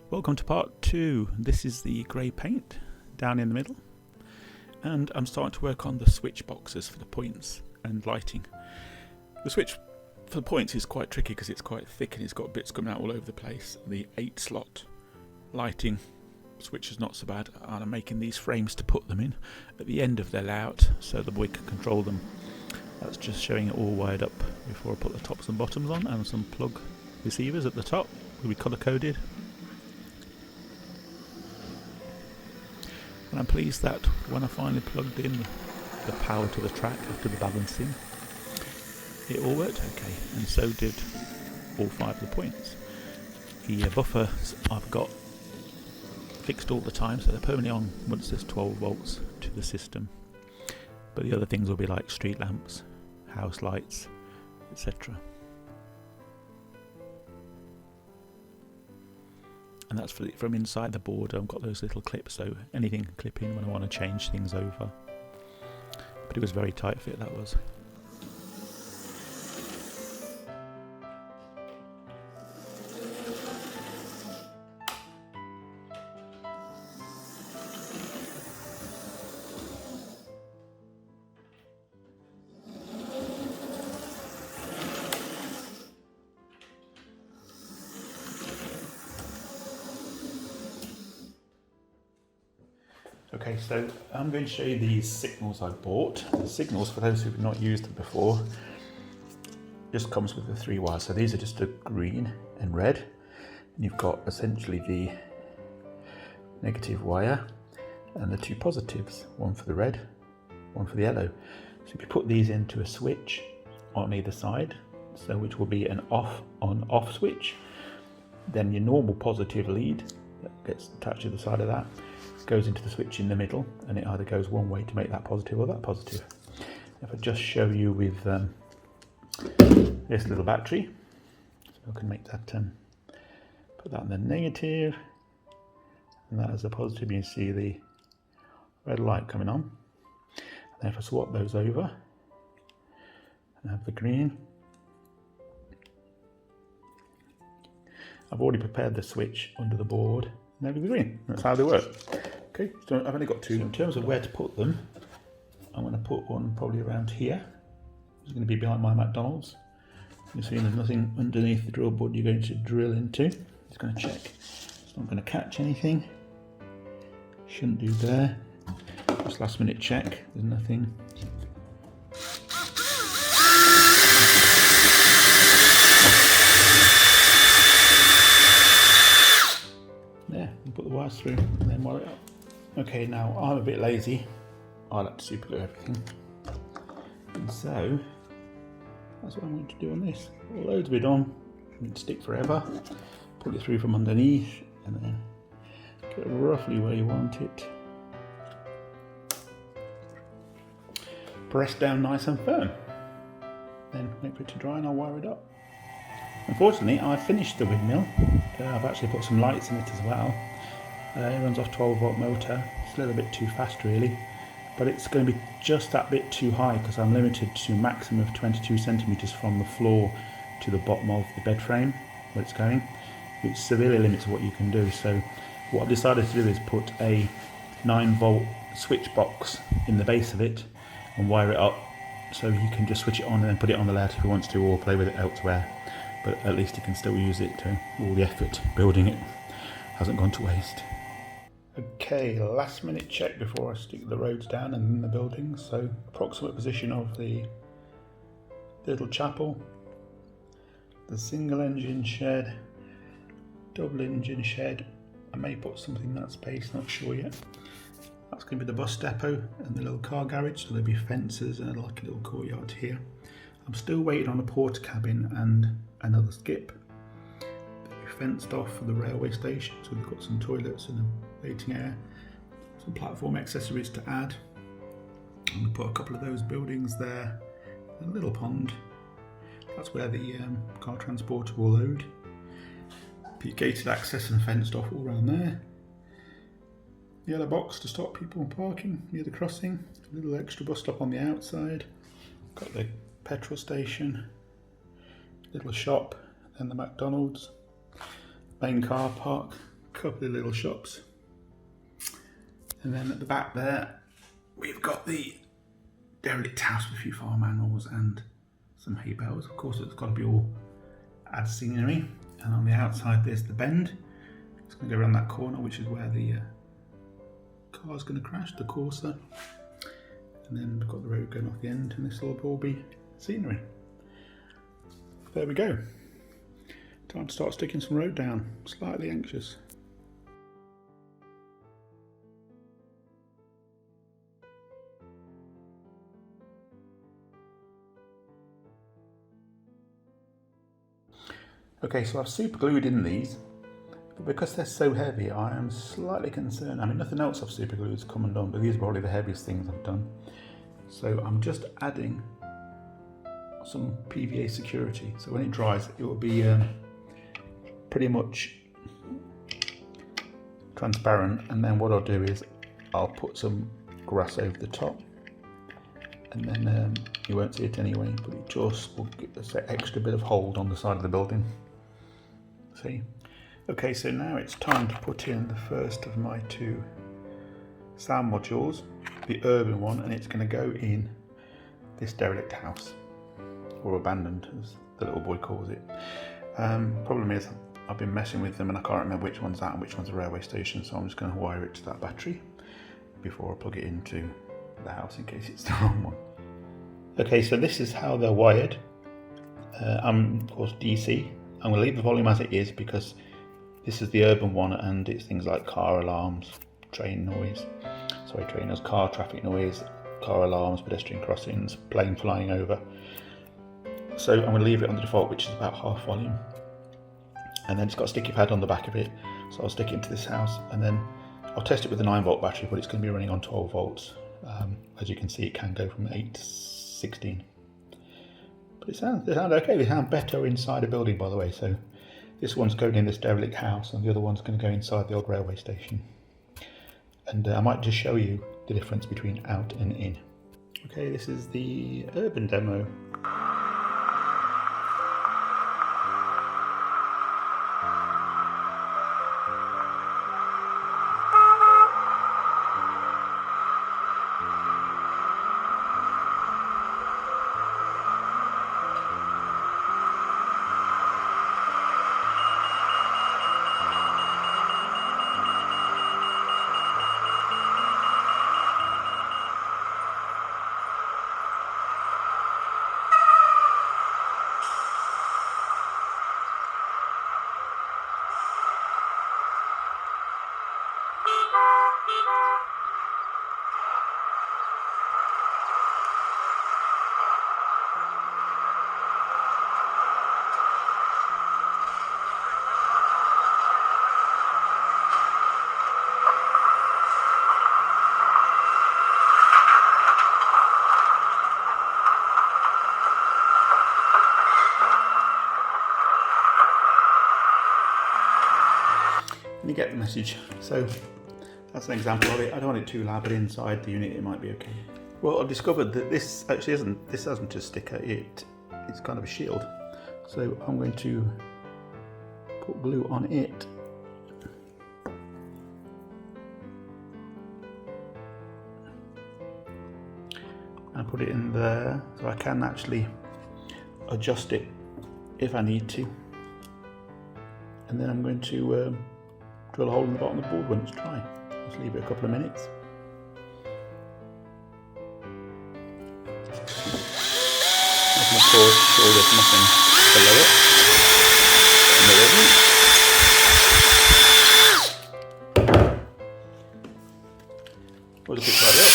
Welcome to part 2. This is the grey paint down in the middle, and I'm starting to work on the switch boxes for the points and lighting. The switch for the points is quite tricky because it's quite thick and it's got bits coming out all over the place. The 8-slot lighting switch is not so bad, and I'm making these frames to put them in at the end of their layout so the boy can control them. That's just showing it all wired up before I put the tops and bottoms on, and some plug receivers at the top will be colour coded. And I'm pleased that when I finally plugged in the power to the track after the balancing, it all worked okay, and so did all 5 of the points. The buffers I've got fixed all the time, so they're permanently on once there's 12 volts to the system. But the other things will be like street lamps, house lights, etc. And that's from inside the board. I've got those little clips, so anything can clip in when I want to change things over. But it was very tight fit, that was. Okay, so I'm going to show you these signals I bought. The signals, for those who've not used them before, just comes with the 3 wires. So these are just a green and red, and you've got essentially the negative wire and the 2 positives, one for the red, one for the yellow. So if you put these into a switch on either side, so which will be an on-off switch, then your normal positive lead that gets attached to the side of that goes into the switch in the middle, and it either goes one way to make that positive or that positive. If I just show you with this little battery, so I can make that put that in the negative, and that is the positive. You see the red light coming on. And then if I swap those over and have the green, I've already prepared the switch under the board, and there the green. That's how they work. Okay, so I've only got 2. In terms of where to put them, I'm going to put one probably around here. It's going to be behind my McDonald's. You see there's nothing underneath the drill board you're going to drill into. Just going to check. It's not going to catch anything. Shouldn't do there. Just last minute check. There's nothing. There, you put the wires through and then wire it up. Okay, now I'm a bit lazy. I like to super glue everything. And so, that's what I'm going to do on this. Loads of it on, it'll stick forever. Pull it through from underneath and then get it roughly where you want it. Press down nice and firm. Then wait for it to dry and I'll wire it up. Unfortunately, I finished the windmill. I've actually put some lights in it as well. It runs off 12-volt motor. It's a little bit too fast really, but it's going to be just that bit too high because I'm limited to a maximum of 22 centimeters from the floor to the bottom of the bed frame where it's going, which severely limits what you can do. So what I've decided to do is put a 9-volt switch box in the base of it and wire it up so you can just switch it on and then put it on the layout if you want to, or play with it elsewhere. But at least you can still use it to all the effort building it hasn't gone to waste. Okay, last minute check before I stick the roads down and then the buildings. So approximate position of the little chapel, the single engine shed, double engine shed. I may put something in that space, not sure yet. That's going to be the bus depot and the little car garage, so there'll be fences and like a little courtyard here. I'm still waiting on a porter cabin and another skip. They'll be fenced off for the railway station, so they've got some toilets and a waiting area, some platform accessories to add. I'm going to put a couple of those buildings there, and a little pond. That's where the car transporter will load. Be gated access and fenced off all around there. Yellow box to stop people parking near the crossing. A little extra bus stop on the outside. Got the petrol station, little shop, then the McDonald's, main car park, couple of little shops. And then at the back there, we've got the derelict house with a few farm animals and some hay bales. Of course, it's got to be all add scenery. And on the outside, there's the bend. It's going to go around that corner, which is where the car's going to crash, the Corsa. And then we've got the road going off the end, and this will all be scenery. There we go. Time to start sticking some road down. Slightly anxious. Okay, so I've super glued in these, but because they're so heavy, I am slightly concerned. I mean, nothing else I've super glued has come undone, but these are probably the heaviest things I've done. So I'm just adding some PVA security. So when it dries, it will be pretty much transparent. And then what I'll do is I'll put some grass over the top, and then you won't see it anyway, but it just will get this extra bit of hold on the side of the building. See? Okay, so now it's time to put in the first of my two sound modules, the urban one, and it's going to go in this derelict house, or abandoned as the little boy calls it. Problem is, I've been messing with them and I can't remember which one's that and which one's the railway station, so I'm just going to wire it to that battery before I plug it into the house in case it's the wrong one. Okay, so this is how they're wired. I'm of course DC. I'm going to leave the volume as it is because this is the urban one and it's things like car alarms, car traffic noise, car alarms, pedestrian crossings, plane flying over. So I'm going to leave it on the default, which is about half volume. And then it's got a sticky pad on the back of it, so I'll stick it into this house and then I'll test it with a 9-volt battery, but it's going to be running on 12 volts. As you can see, it can go from 8 to 16. But they sound okay. They sound better inside a building, by the way. So this one's going in this derelict house and the other one's going to go inside the old railway station. And I might just show you the difference between out and in. Okay, this is the urban demo. You get the message. So that's an example of it. I don't want it too loud, but inside the unit it might be okay. Well, I've discovered that this actually isn't a sticker, it's kind of a shield. So I'm going to put glue on it. And put it in there so I can actually adjust it if I need to. And then I'm going to drill a hole in the bottom of the board when it's dry. Just leave it a couple of minutes. I can of course ensure there's nothing below it. And there isn't. We'll just tidy up.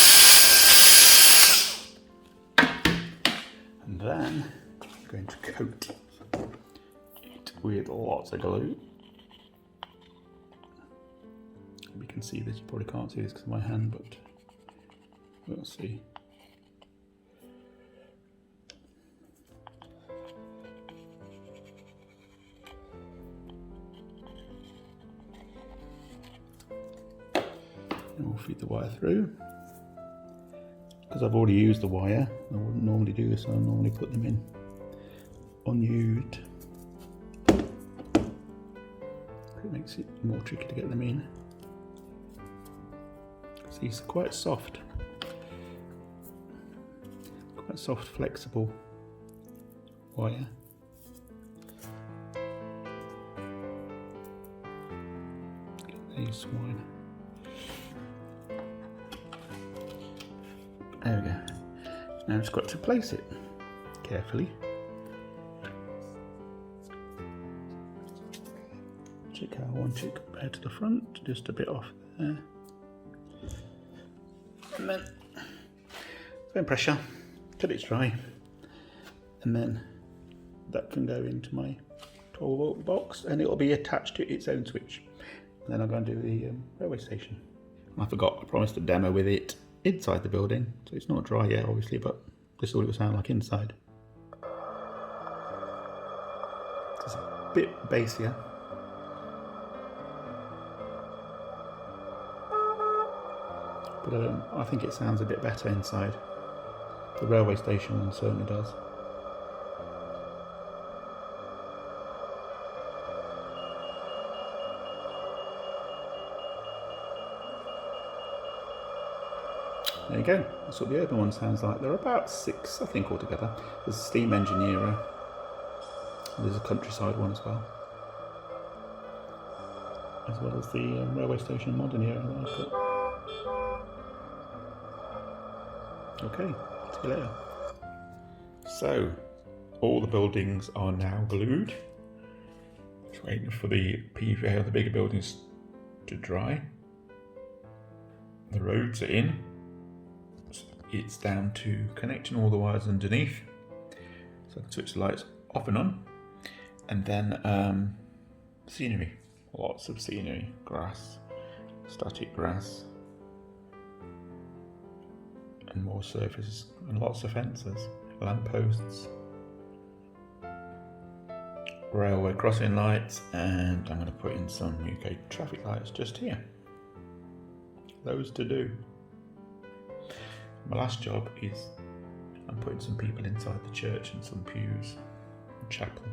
And then I'm going to coat it with lots of glue. You can see this, you probably can't see this because of my hand, but we'll see. And we'll feed the wire through. Because I've already used the wire, I wouldn't normally do this, I normally put them in unused. Make makes it more tricky to get them in. So these are quite soft, flexible wire. Get these one. There we go. Now I've just got to place it carefully. Check how I want it compared to the front, just a bit off there. And then then pressure till it's dry, and then that can go into my 12-volt box, and it will be attached to its own switch. And then I'm going to do the railway station. I forgot, I promised a demo with it inside the building, so it's not dry yet obviously, but this is what it will sound like inside. It's a bit bassier. But I think it sounds a bit better inside. The railway station one certainly does. There you go, that's what the open one sounds like. There are about 6, I think, altogether. There's a steam engineer, there's a countryside one as well as the railway station modern era that I've got. Okay, see you later. So, all the buildings are now glued. Just waiting for the PVA of the bigger buildings to dry. The roads are in. It's down to connecting all the wires underneath. So I can switch the lights off and on. And then scenery, lots of scenery, grass, static grass, and more surfaces, and lots of fences, lampposts, railway crossing lights, and I'm going to put in some UK traffic lights just here. Loads to do. My last job is I'm putting some people inside the church and some pews and chapel.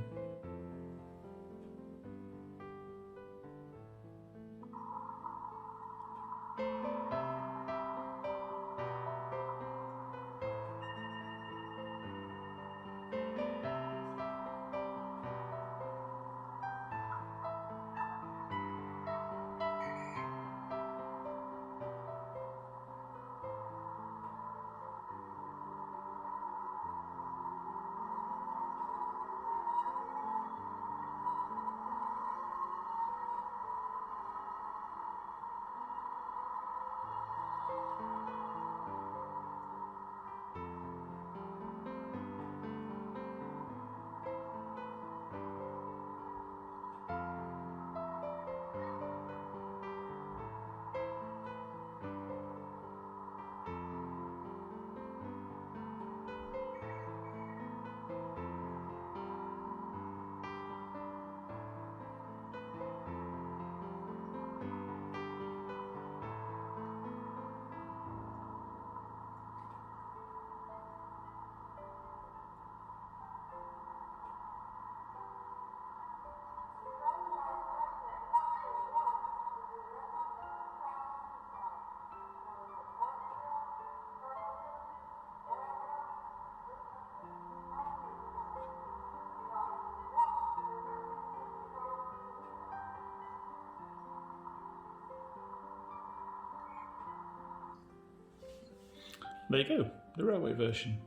There you go, the railway version.